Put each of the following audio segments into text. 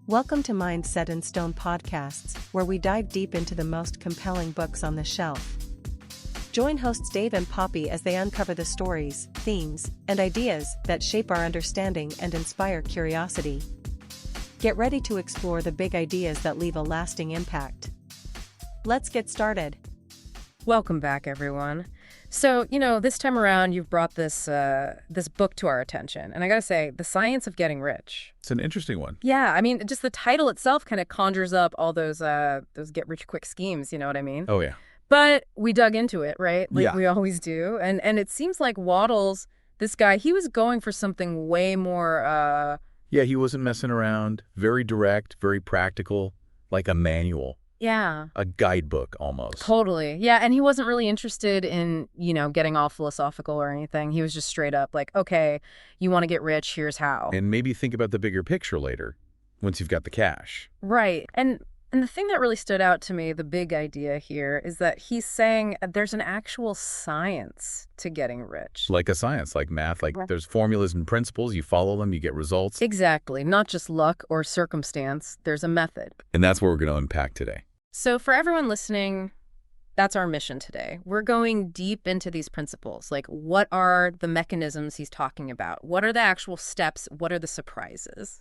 Welcome to Mind Set in Stone podcasts, where we dive deep into the most compelling books on the shelf. Join hosts Dave and Poppy as they uncover the stories, themes, and ideas that shape our understanding and inspire curiosity. Get ready to explore the big ideas that leave a lasting impact. Let's get started. Welcome back, everyone. So, this time around, you've brought this book to our attention. And I gotta say, The Science of Getting Rich. It's an interesting one. Yeah, I mean, just the title itself kind of conjures up all those get-rich-quick schemes, you know what I mean? Oh, yeah. But we dug into it, right? Like Yeah. we always do. And it seems like Wattles, this guy, he was going for something way more... Yeah, he wasn't messing around. Very direct, very practical, like a manual. Yeah. A guidebook, almost. Totally. Yeah, and he wasn't really interested in, getting all philosophical or anything. He was just straight up like, okay, you want to get rich, here's how. And maybe think about the bigger picture later, once you've got the cash. Right. And the thing that really stood out to me, the big idea here, is that he's saying there's an actual science to getting rich. Like a science, like math, like there's formulas and principles, you follow them, you get results. Exactly. Not just luck or circumstance, there's a method. And that's what we're going to unpack today. So for everyone listening, that's our mission today. We're going deep into these principles. Like, what are the mechanisms he's talking about? What are the actual steps? What are the surprises?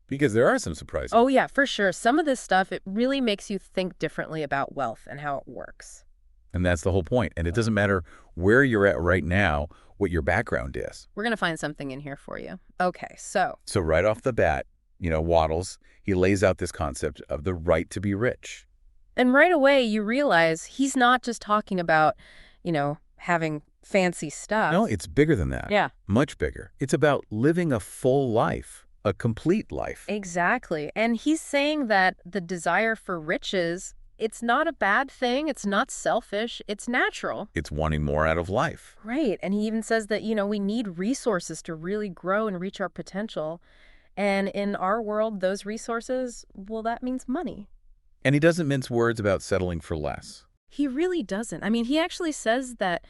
Because there are some surprises. Oh, yeah, for sure. Some of this stuff, it really makes you think differently about wealth and how it works. And that's the whole point. And it doesn't matter where you're at right now, what your background is. We're going to find something in here for you. Okay, so right off the bat, Wattles, he lays out this concept of the right to be rich. And right away, you realize he's not just talking about, having fancy stuff. No, it's bigger than that. Yeah. Much bigger. It's about living a full life, a complete life. Exactly. And he's saying that the desire for riches, it's not a bad thing. It's not selfish. It's natural. It's wanting more out of life. Right. And he even says that, we need resources to really grow and reach our potential. And in our world, those resources, well, that means money. And he doesn't mince words about settling for less. He really doesn't. I mean, he actually says that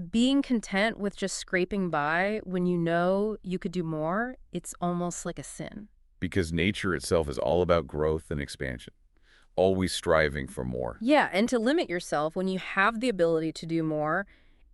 being content with just scraping by when you know you could do more, it's almost like a sin. Because nature itself is all about growth and expansion, always striving for more. Yeah, and to limit yourself when you have the ability to do more,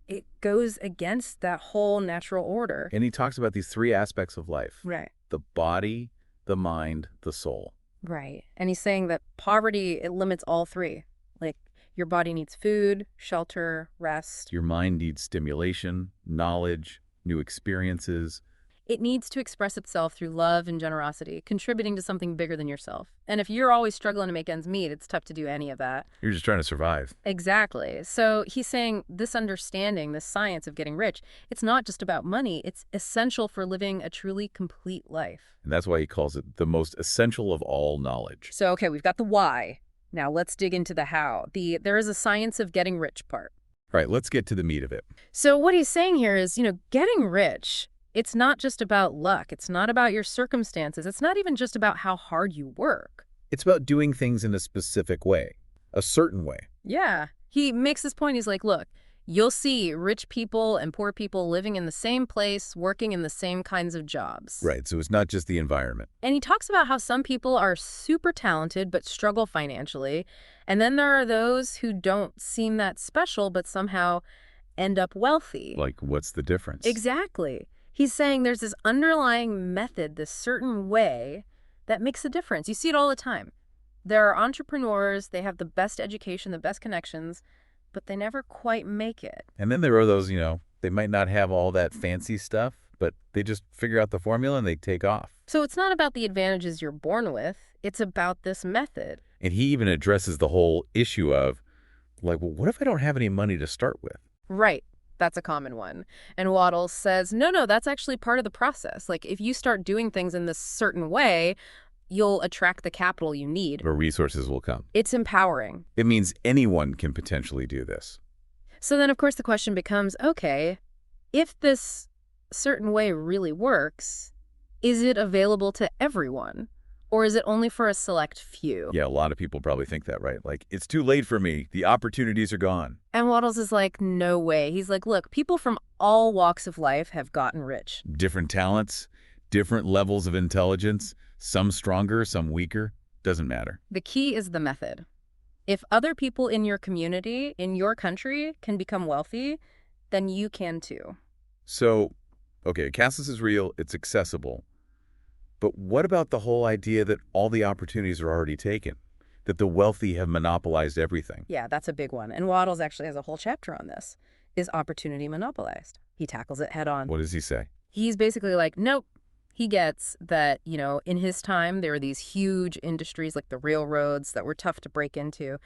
it goes against that whole natural order. And he talks about these three aspects of life. Right. The body, the mind, the soul. Right. And he's saying that poverty, it limits all three. Like, your body needs food, shelter, rest. Your mind needs stimulation, knowledge, new experiences. It needs to express itself through love and generosity, contributing to something bigger than yourself. And if you're always struggling to make ends meet, it's tough to do any of that. You're just trying to survive. Exactly. So he's saying this understanding, this science of getting rich, it's not just about money. It's essential for living a truly complete life. And that's why he calls it the most essential of all knowledge. So, okay, we've got the why. Now let's dig into the how. There is a science of getting rich part. All right, let's get to the meat of it. So what he's saying here is, getting rich, it's not just about luck. It's not about your circumstances. It's not even just about how hard you work. It's about doing things in a specific way, a certain way. Yeah. He makes this point. He's like, look, you'll see rich people and poor people living in the same place, working in the same kinds of jobs. Right. So it's not just the environment. And he talks about how some people are super talented but struggle financially. And then there are those who don't seem that special but somehow end up wealthy. Like, what's the difference? Exactly. He's saying there's this underlying method, this certain way that makes a difference. You see it all the time. There are entrepreneurs, they have the best education, the best connections, but they never quite make it. And then there are those, they might not have all that fancy stuff, but they just figure out the formula and they take off. So it's not about the advantages you're born with. It's about this method. And he even addresses the whole issue of, well, what if I don't have any money to start with? Right. That's a common one. And Wattles says, no, that's actually part of the process. Like, if you start doing things in this certain way, you'll attract the capital you need. Or resources will come. It's empowering. It means anyone can potentially do this. So then, of course, the question becomes, okay, if this certain way really works, is it available to everyone? Or is it only for a select few? Yeah, a lot of people probably think that, right? Like, it's too late for me. The opportunities are gone. And Wattles is like, no way. He's like, look, people from all walks of life have gotten rich. Different talents, Different levels of intelligence, some stronger, some weaker, doesn't matter. The key is the method. If other people in your community, in your country, can become wealthy, then you can too. So, okay, cashless is real, it's accessible. But what about the whole idea that all the opportunities are already taken? That the wealthy have monopolized everything? Yeah, that's a big one. And Wattles actually has a whole chapter on this. Is opportunity monopolized? He tackles it head on. What does he say? He's basically like, nope. He gets that, in his time, there were these huge industries like the railroads that were tough to break into.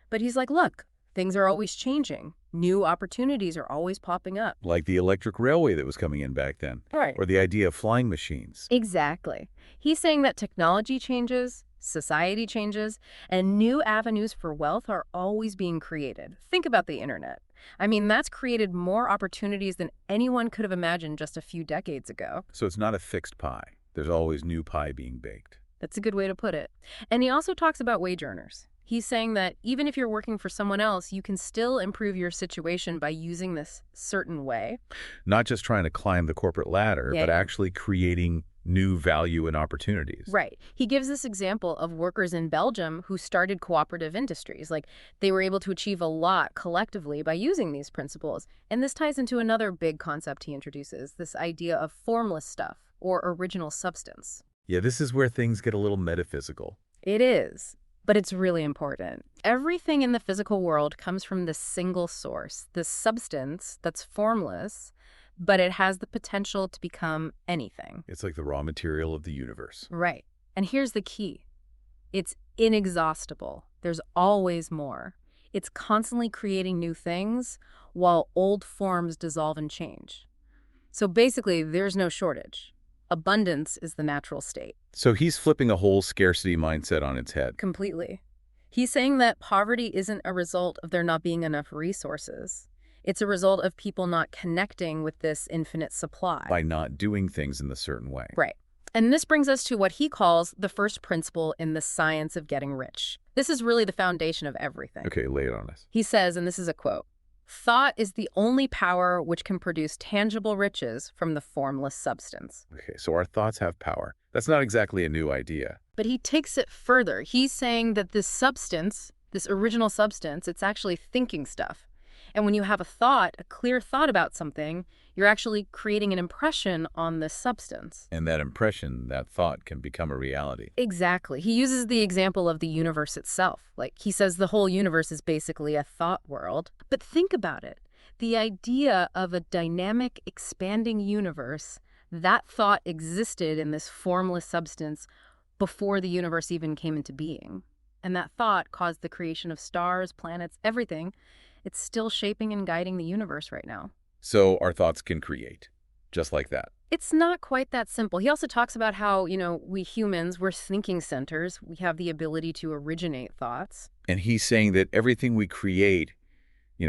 But he's like, look, things are always changing. New opportunities are always popping up. Like the electric railway that was coming in back then. Right. Or the idea of flying machines. Exactly. He's saying that technology changes, society changes, and new avenues for wealth are always being created. Think about the internet. I mean, that's created more opportunities than anyone could have imagined just a few decades ago. So it's not a fixed pie. There's always new pie being baked. That's a good way to put it. And he also talks about wage earners. He's saying that even if you're working for someone else, you can still improve your situation by using this certain way. Not just trying to climb the corporate ladder, Yeah. but actually creating new value and opportunities. Right. He gives this example of workers in Belgium who started cooperative industries. Like, they were able to achieve a lot collectively by using these principles. And this ties into another big concept he introduces, this idea of formless stuff, or original substance. Yeah, this is where things get a little metaphysical. It is, but it's really important. Everything in the physical world comes from this single source, this substance that's formless, but it has the potential to become anything. It's like the raw material of the universe. Right. And here's the key. It's inexhaustible. There's always more. It's constantly creating new things while old forms dissolve and change. So basically, there's no shortage. Abundance is the natural state. So he's flipping a whole scarcity mindset on its head. Completely. He's saying that poverty isn't a result of there not being enough resources. It's a result of people not connecting with this infinite supply. By not doing things in a certain way. Right. And this brings us to what he calls the first principle in the science of getting rich. This is really the foundation of everything. Okay, lay it on us. He says, and this is a quote, "Thought is the only power which can produce tangible riches from the formless substance." Okay, so our thoughts have power. That's not exactly a new idea. But he takes it further. He's saying that this substance, this original substance, it's actually thinking stuff. And when you have a thought, a clear thought about something, you're actually creating an impression on this substance. And that impression, that thought, can become a reality. Exactly. He uses the example of the universe itself. Like, he says the whole universe is basically a thought world. But think about it. The idea of a dynamic, expanding universe, that thought existed in this formless substance before the universe even came into being. And that thought caused the creation of stars, planets, everything. It's still shaping and guiding the universe right now. So our thoughts can create, just like that. It's not quite that simple. He also talks about how, we humans, we're thinking centers. We have the ability to originate thoughts. And he's saying that everything we create,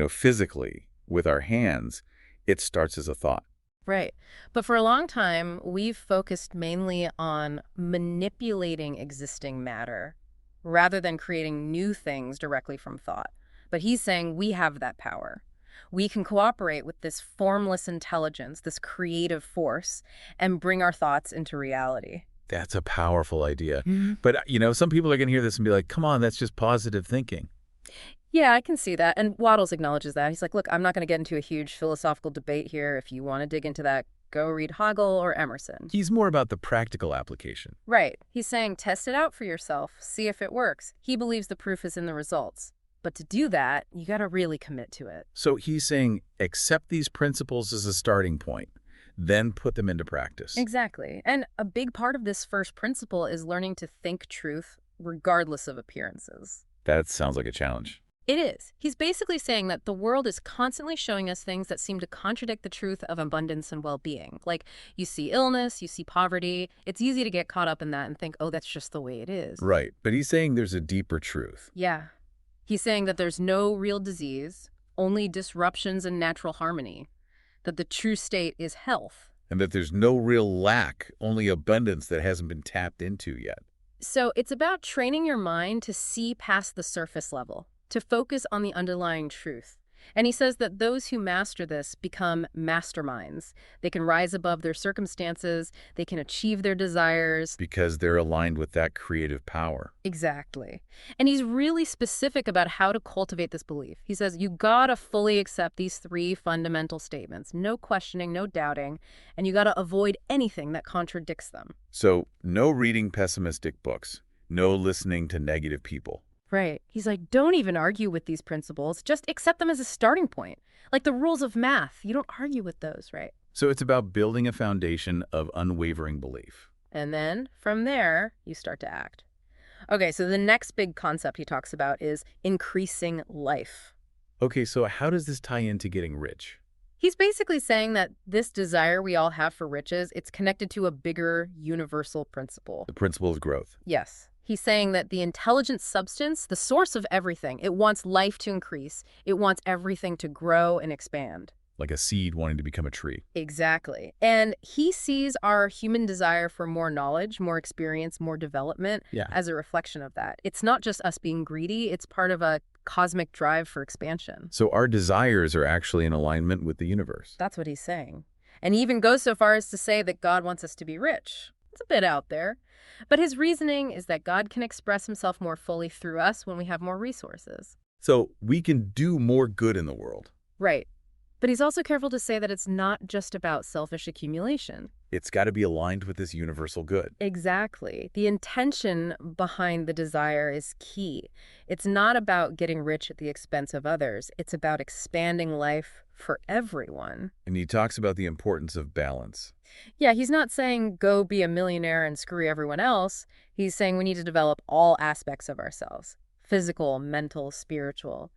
physically, with our hands, it starts as a thought. Right. But for a long time, we've focused mainly on manipulating existing matter rather than creating new things directly from thought. But he's saying we have that power. We can cooperate with this formless intelligence, this creative force, and bring our thoughts into reality. That's a powerful idea. Mm-hmm. But, some people are going to hear this and be like, come on, that's just positive thinking. Yeah, I can see that. And Wattles acknowledges that. He's like, look, I'm not going to get into a huge philosophical debate here. If you want to dig into that, go read Hegel or Emerson. He's more about the practical application. Right. He's saying test it out for yourself, see if it works. He believes the proof is in the results. But to do that, you got to really commit to it. So he's saying accept these principles as a starting point, then put them into practice. Exactly. And a big part of this first principle is learning to think truth regardless of appearances. That sounds like a challenge. It is. He's basically saying that the world is constantly showing us things that seem to contradict the truth of abundance and well-being. Like, you see illness, you see poverty. It's easy to get caught up in that and think, oh, that's just the way it is. Right. But he's saying there's a deeper truth. Yeah. He's saying that there's no real disease, only disruptions and natural harmony, that the true state is health. And that there's no real lack, only abundance that hasn't been tapped into yet. So it's about training your mind to see past the surface level, to focus on the underlying truth. And he says that those who master this become masterminds. They can rise above their circumstances, they can achieve their desires. Because they're aligned with that creative power. Exactly. And he's really specific about how to cultivate this belief. He says you gotta fully accept these 3 fundamental statements. No questioning, no doubting, and you gotta avoid anything that contradicts them. So, no reading pessimistic books. No listening to negative people. Right. He's like, don't even argue with these principles. Just accept them as a starting point. Like the rules of math. You don't argue with those, right? So it's about building a foundation of unwavering belief. And then, from there, you start to act. Okay, so the next big concept he talks about is increasing life. Okay, so how does this tie into getting rich? He's basically saying that this desire we all have for riches, it's connected to a bigger universal principle. The principle of growth. Yes. He's saying that the intelligent substance, the source of everything, it wants life to increase. It wants everything to grow and expand. Like a seed wanting to become a tree. Exactly. And he sees our human desire for more knowledge, more experience, more development as a reflection of that. It's not just us being greedy. It's part of a cosmic drive for expansion. So our desires are actually in alignment with the universe. That's what he's saying. And he even goes so far as to say that God wants us to be rich. It's a bit out there. But his reasoning is that God can express himself more fully through us when we have more resources. So we can do more good in the world. Right. But he's also careful to say that it's not just about selfish accumulation. It's got to be aligned with this universal good. Exactly. The intention behind the desire is key. It's not about getting rich at the expense of others. It's about expanding life for everyone. And he talks about the importance of balance. Yeah, he's not saying go be a millionaire and screw everyone else. He's saying we need to develop all aspects of ourselves. Physical, mental, spiritual.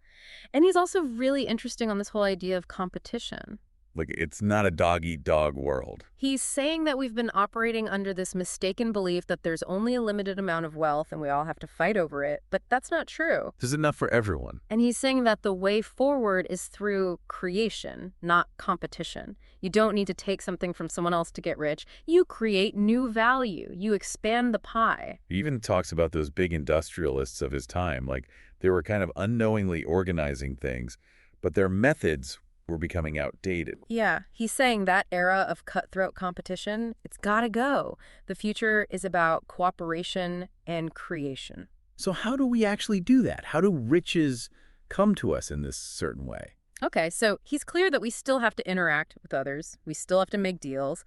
And he's also really interesting on this whole idea of competition. Like, it's not a dog-eat-dog world. He's saying that we've been operating under this mistaken belief that there's only a limited amount of wealth and we all have to fight over it, but that's not true. There's enough for everyone. And he's saying that the way forward is through creation, not competition. You don't need to take something from someone else to get rich. You create new value. You expand the pie. He even talks about those big industrialists of his time, like they were kind of unknowingly organizing things, but their methods were becoming outdated. Yeah, he's saying that era of cutthroat competition, it's gotta go. The future is about cooperation and creation. So how do we actually do that? How do riches come to us in this certain way? Okay, so he's clear that we still have to interact with others. We still have to make deals.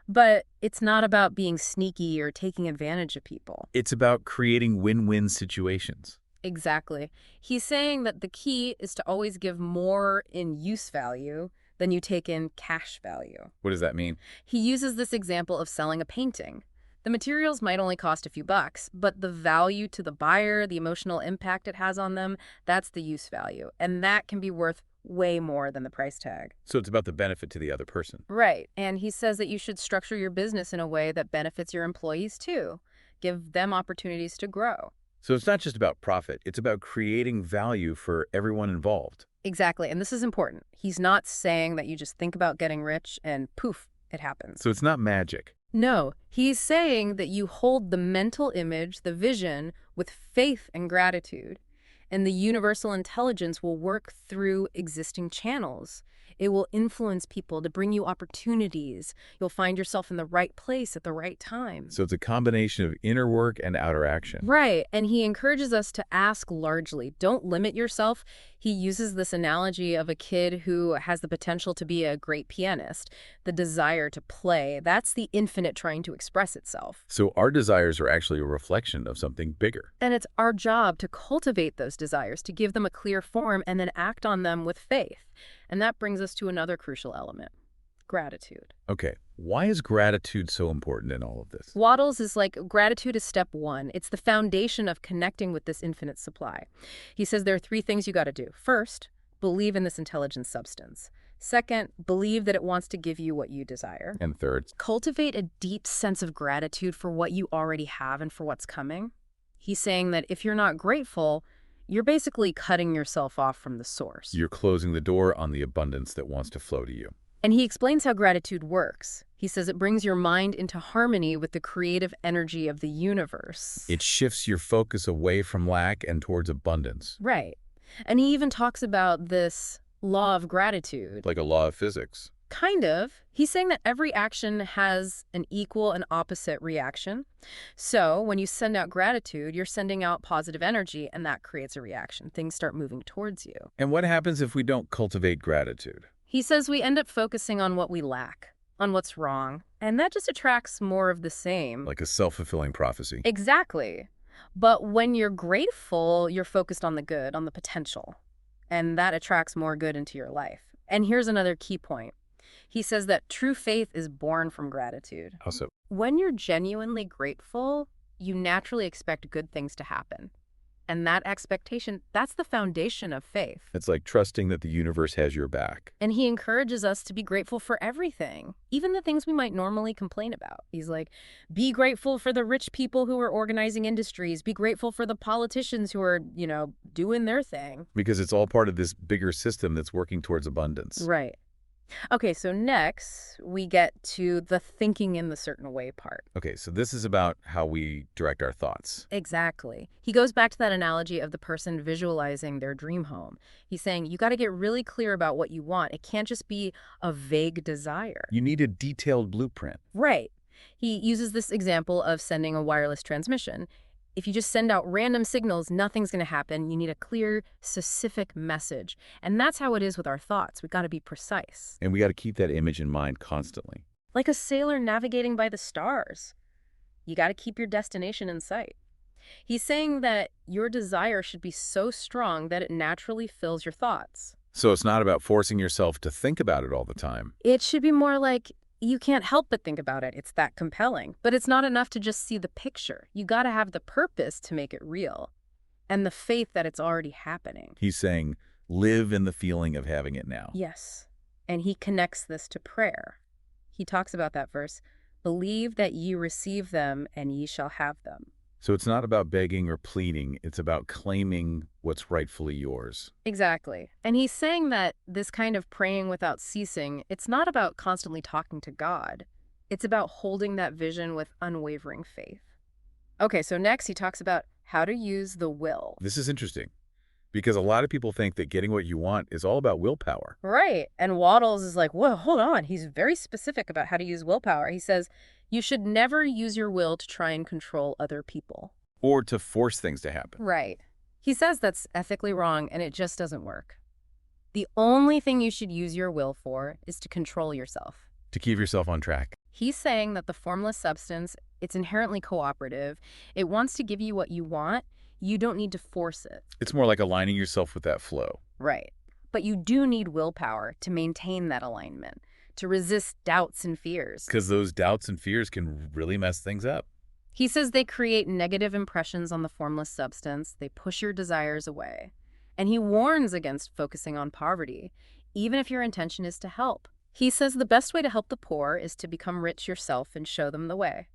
But it's not about being sneaky or taking advantage of people. It's about creating win-win situations. Exactly. He's saying that the key is to always give more in use value than you take in cash value. What does that mean? He uses this example of selling a painting. The materials might only cost a few bucks, but the value to the buyer, the emotional impact it has on them, that's the use value. And that can be worth way more than the price tag. So it's about the benefit to the other person. Right. And he says that you should structure your business in a way that benefits your employees too. Give them opportunities to grow. So it's not just about profit. It's about creating value for everyone involved. Exactly. And this is important. He's not saying that you just think about getting rich and poof, it happens. So it's not magic. No, he's saying that you hold the mental image, the vision, with faith and gratitude. And the universal intelligence will work through existing channels. It will influence people to bring you opportunities. You'll find yourself in the right place at the right time. So it's a combination of inner work and outer action. Right. And he encourages us to ask largely. Don't limit yourself. He uses this analogy of a kid who has the potential to be a great pianist, the desire to play. That's the infinite trying to express itself. So our desires are actually a reflection of something bigger. And it's our job to cultivate those desires, to give them a clear form, and then act on them with faith. And that brings us to another crucial element, gratitude. Okay, why is gratitude so important in all of this? Wattles is like, gratitude is step one. It's the foundation of connecting with this infinite supply. He says there are 3 things you got to do. First, believe in this intelligent substance. Second, believe that it wants to give you what you desire. And third, cultivate a deep sense of gratitude for what you already have and for what's coming. He's saying that if you're not grateful, you're basically cutting yourself off from the source. you're closing the door on the abundance that wants to flow to you. And he explains how gratitude works. He says it brings your mind into harmony with the creative energy of the universe. It shifts your focus away from lack and towards abundance. Right. And he even talks about this law of gratitude. Like a law of physics. Kind of. He's saying that every action has an equal and opposite reaction. So when you send out gratitude, you're sending out positive energy, and that creates a reaction. Things start moving towards you. And what happens if we don't cultivate gratitude? He says we end up focusing on what we lack, on what's wrong, and that just attracts more of the same. Like a self-fulfilling prophecy. Exactly. But when you're grateful, you're focused on the good, on the potential, and that attracts more good into your life. And here's another key point. He says that true faith is born from gratitude. How so? When you're genuinely grateful, you naturally expect good things to happen. And that expectation, that's the foundation of faith. It's like trusting that the universe has your back. And he encourages us to be grateful for everything, even the things we might normally complain about. He's like, be grateful for the rich people who are organizing industries. Be grateful for the politicians who are, doing their thing. Because it's all part of this bigger system that's working towards abundance. Right. Okay, so next we get to the thinking in the certain way part. Okay, so this is about how we direct our thoughts. Exactly. He goes back to that analogy of the person visualizing their dream home. He's saying you got to get really clear about what you want. It can't just be a vague desire. You need a detailed blueprint. Right. He uses this example of sending a wireless transmission. If you just send out random signals, nothing's going to happen. You need a clear, specific message. And that's how it is with our thoughts. We've got to be precise. And we got to keep that image in mind constantly. Like a sailor navigating by the stars. You got to keep your destination in sight. He's saying that your desire should be so strong that it naturally fills your thoughts. So it's not about forcing yourself to think about it all the time. It should be more like you can't help but think about it. It's that compelling. But it's not enough to just see the picture. You got to have the purpose to make it real and the faith that it's already happening. He's saying, live in the feeling of having it now. Yes. And he connects this to prayer. He talks about that verse, believe that ye receive them and ye shall have them. So it's not about begging or pleading. It's about claiming what's rightfully yours. Exactly. And he's saying that this kind of praying without ceasing, it's not about constantly talking to God. It's about holding that vision with unwavering faith. Okay, so next he talks about how to use the will. This is interesting because a lot of people think that getting what you want is all about willpower. Right. And Wattles is like, whoa, hold on. He's very specific about how to use willpower. He says, you should never use your will to try and control other people. Or to force things to happen. Right. He says that's ethically wrong and it just doesn't work. The only thing you should use your will for is to control yourself. To keep yourself on track. He's saying that the formless substance, it's inherently cooperative. It wants to give you what you want. You don't need to force it. It's more like aligning yourself with that flow. Right. But you do need willpower to maintain that alignment, to resist doubts and fears. Because those doubts and fears can really mess things up. He says they create negative impressions on the formless substance. They push your desires away. And he warns against focusing on poverty, even if your intention is to help. He says the best way to help the poor is to become rich yourself and show them the way.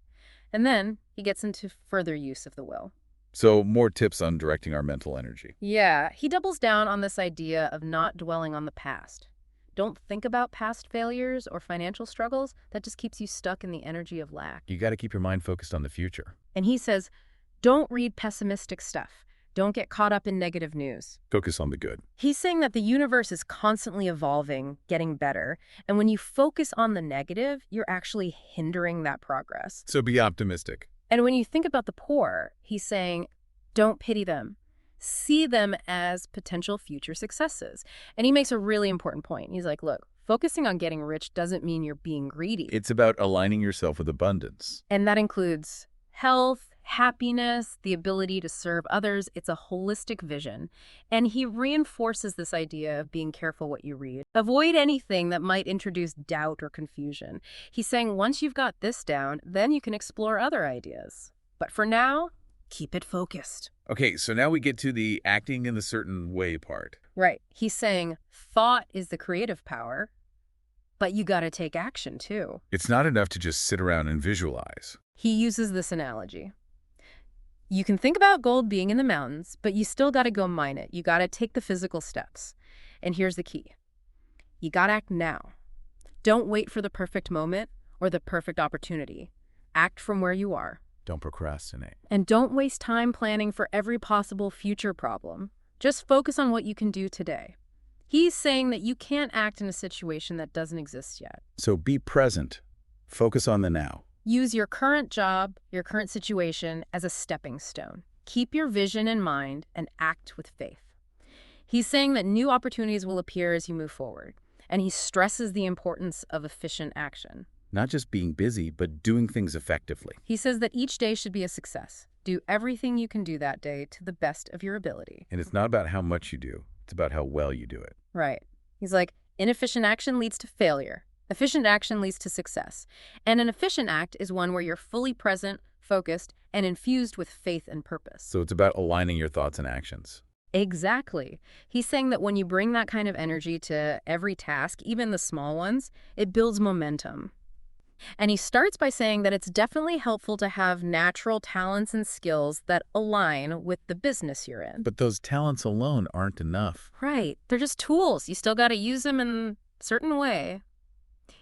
And then he gets into further use of the will. So more tips on directing our mental energy. Yeah, he doubles down on this idea of not dwelling on the past. Don't think about past failures or financial struggles. That just keeps you stuck in the energy of lack. You got to keep your mind focused on the future. And he says, don't read pessimistic stuff. Don't get caught up in negative news. Focus on the good. He's saying that the universe is constantly evolving, getting better. And when you focus on the negative, you're actually hindering that progress. So be optimistic. And when you think about the poor, he's saying, don't pity them. See them as potential future successes. And he makes a really important point. He's like, look, focusing on getting rich doesn't mean you're being greedy. It's about aligning yourself with abundance. And that includes health, happiness, the ability to serve others. It's a holistic vision. And he reinforces this idea of being careful what you read. Avoid anything that might introduce doubt or confusion. He's saying once you've got this down, then you can explore other ideas. But for now, keep it focused. Okay, so now we get to the acting in the certain way part. Right. He's saying thought is the creative power, but you got to take action too. It's not enough to just sit around and visualize. He uses this analogy. You can think about gold being in the mountains, but you still got to go mine it. You got to take the physical steps. And here's the key. You got to act now. Don't wait for the perfect moment or the perfect opportunity. Act from where you are. Don't procrastinate. And don't waste time planning for every possible future problem. Just focus on what you can do today. He's saying that you can't act in a situation that doesn't exist yet. So be present. Focus on the now. Use your current job, your current situation as a stepping stone. Keep your vision in mind and act with faith. He's saying that new opportunities will appear as you move forward, and he stresses the importance of efficient action. Not just being busy, but doing things effectively. He says that each day should be a success. Do everything you can do that day to the best of your ability. And it's not about how much you do. It's about how well you do it. Right. He's like, inefficient action leads to failure. Efficient action leads to success. And an efficient act is one where you're fully present, focused, and infused with faith and purpose. So it's about aligning your thoughts and actions. Exactly. He's saying that when you bring that kind of energy to every task, even the small ones, it builds momentum. And he starts by saying that it's definitely helpful to have natural talents and skills that align with the business you're in. But those talents alone aren't enough. Right. They're just tools. You still got to use them in a certain way.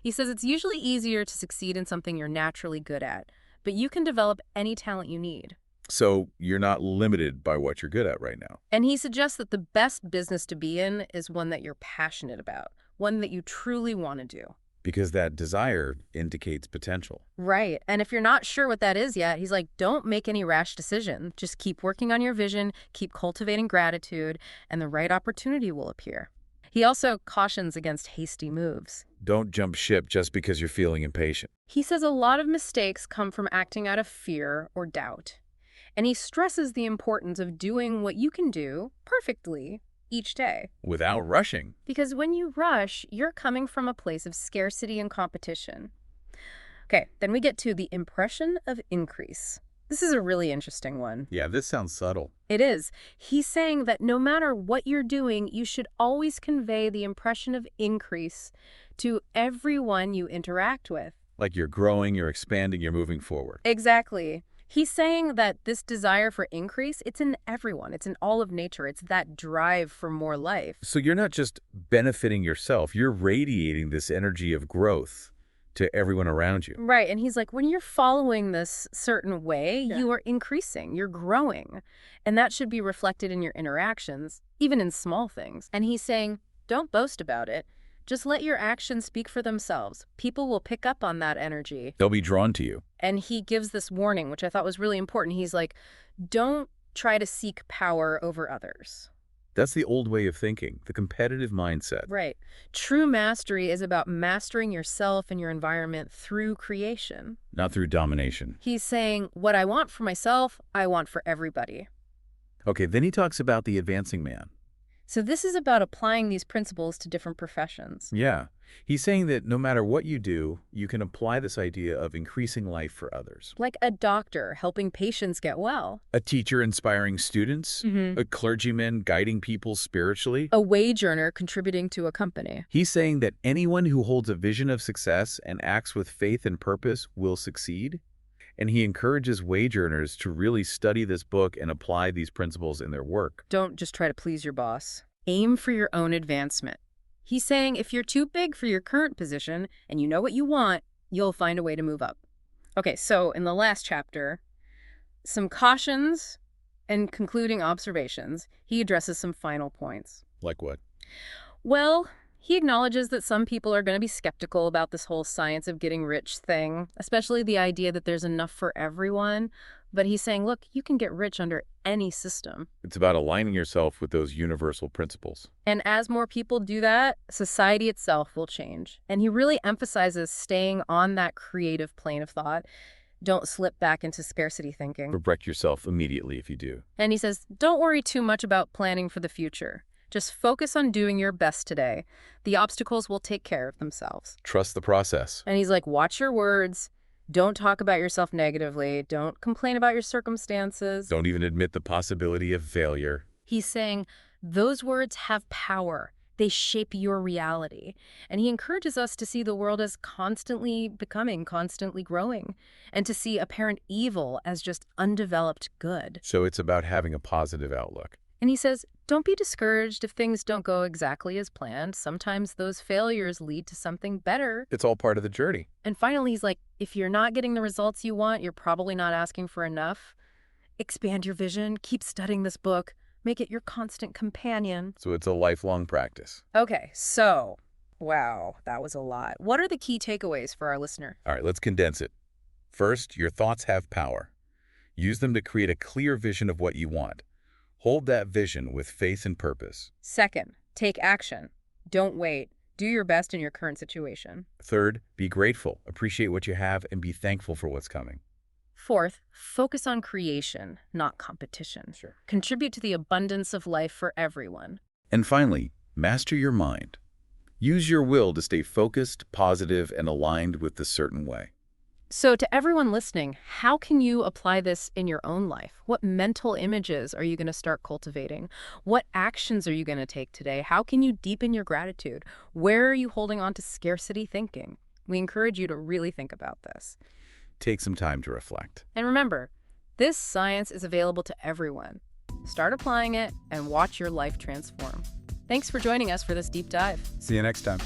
He says it's usually easier to succeed in something you're naturally good at, but you can develop any talent you need. So you're not limited by what you're good at right now. And he suggests that the best business to be in is one that you're passionate about, one that you truly want to do. Because that desire indicates potential. Right. And if you're not sure what that is yet, he's like, don't make any rash decision. Just keep working on your vision, keep cultivating gratitude, and the right opportunity will appear. He also cautions against hasty moves. Don't jump ship just because you're feeling impatient. He says a lot of mistakes come from acting out of fear or doubt. And he stresses the importance of doing what you can do perfectly each day. Without rushing. Because when you rush, you're coming from a place of scarcity and competition. Okay, then we get to the impression of increase. This is a really interesting one. Yeah, this sounds subtle. It is. He's saying that no matter what you're doing, you should always convey the impression of increase to everyone you interact with. Like you're growing, you're expanding, you're moving forward. Exactly. He's saying that this desire for increase, it's in everyone. It's in all of nature. It's that drive for more life. So you're not just benefiting yourself, you're radiating this energy of growth to everyone around you. Right. And he's like, when you're following this certain way, you are increasing, you're growing. And that should be reflected in your interactions, even in small things. And he's saying, don't boast about it. Just let your actions speak for themselves. People will pick up on that energy. They'll be drawn to you. And he gives this warning, which I thought was really important. He's like, don't try to seek power over others. That's the old way of thinking, the competitive mindset. Right. True mastery is about mastering yourself and your environment through creation. Not through domination. He's saying, what I want for myself, I want for everybody. Okay, then he talks about the advancing man. So this is about applying these principles to different professions. Yeah. He's saying that no matter what you do, you can apply this idea of increasing life for others. Like a doctor helping patients get well. A teacher inspiring students. A clergyman guiding people spiritually. A wage earner contributing to a company. He's saying that anyone who holds a vision of success and acts with faith and purpose will succeed. And he encourages wage earners to really study this book and apply these principles in their work. Don't just try to please your boss. Aim for your own advancement. He's saying if you're too big for your current position and you know what you want, you'll find a way to move up. Okay, so in the last chapter, some cautions and concluding observations. He addresses some final points. Like what? Well, he acknowledges that some people are going to be skeptical about this whole science of getting rich thing, especially the idea that there's enough for everyone. But he's saying, look, you can get rich under any system. It's about aligning yourself with those universal principles. And as more people do that, society itself will change. And he really emphasizes staying on that creative plane of thought. Don't slip back into scarcity thinking. Or wreck yourself immediately if you do. And he says, don't worry too much about planning for the future. Just focus on doing your best today. The obstacles will take care of themselves. Trust the process. And he's like, watch your words. Don't talk about yourself negatively. Don't complain about your circumstances. Don't even admit the possibility of failure. He's saying those words have power. They shape your reality. And he encourages us to see the world as constantly becoming, constantly growing, and to see apparent evil as just undeveloped good. So it's about having a positive outlook. And he says, don't be discouraged if things don't go exactly as planned. Sometimes those failures lead to something better. It's all part of the journey. And finally, he's like, if you're not getting the results you want, you're probably not asking for enough. Expand your vision. Keep studying this book. Make it your constant companion. So it's a lifelong practice. Okay, so, wow, that was a lot. What are the key takeaways for our listener? All right, let's condense it. First, your thoughts have power. Use them to create a clear vision of what you want. Hold that vision with faith and purpose. Second, take action. Don't wait. Do your best in your current situation. Third, be grateful. Appreciate what you have and be thankful for what's coming. Fourth, focus on creation, not competition. Sure. Contribute to the abundance of life for everyone. And finally, master your mind. Use your will to stay focused, positive, and aligned with the certain way. So to everyone listening, how can you apply this in your own life? What mental images are you going to start cultivating? What actions are you going to take today? How can you deepen your gratitude? Where are you holding on to scarcity thinking? We encourage you to really think about this. Take some time to reflect. And remember, this science is available to everyone. Start applying it and watch your life transform. Thanks for joining us for this deep dive. See you next time.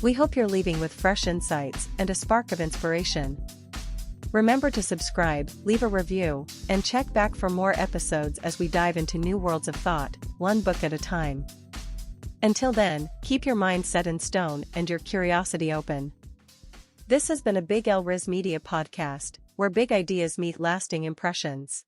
We hope you're leaving with fresh insights and a spark of inspiration. Remember to subscribe, leave a review, and check back for more episodes as we dive into new worlds of thought, one book at a time. Until then, keep your mind set in stone and your curiosity open. This has been a Big L Riz Media podcast, where big ideas meet lasting impressions.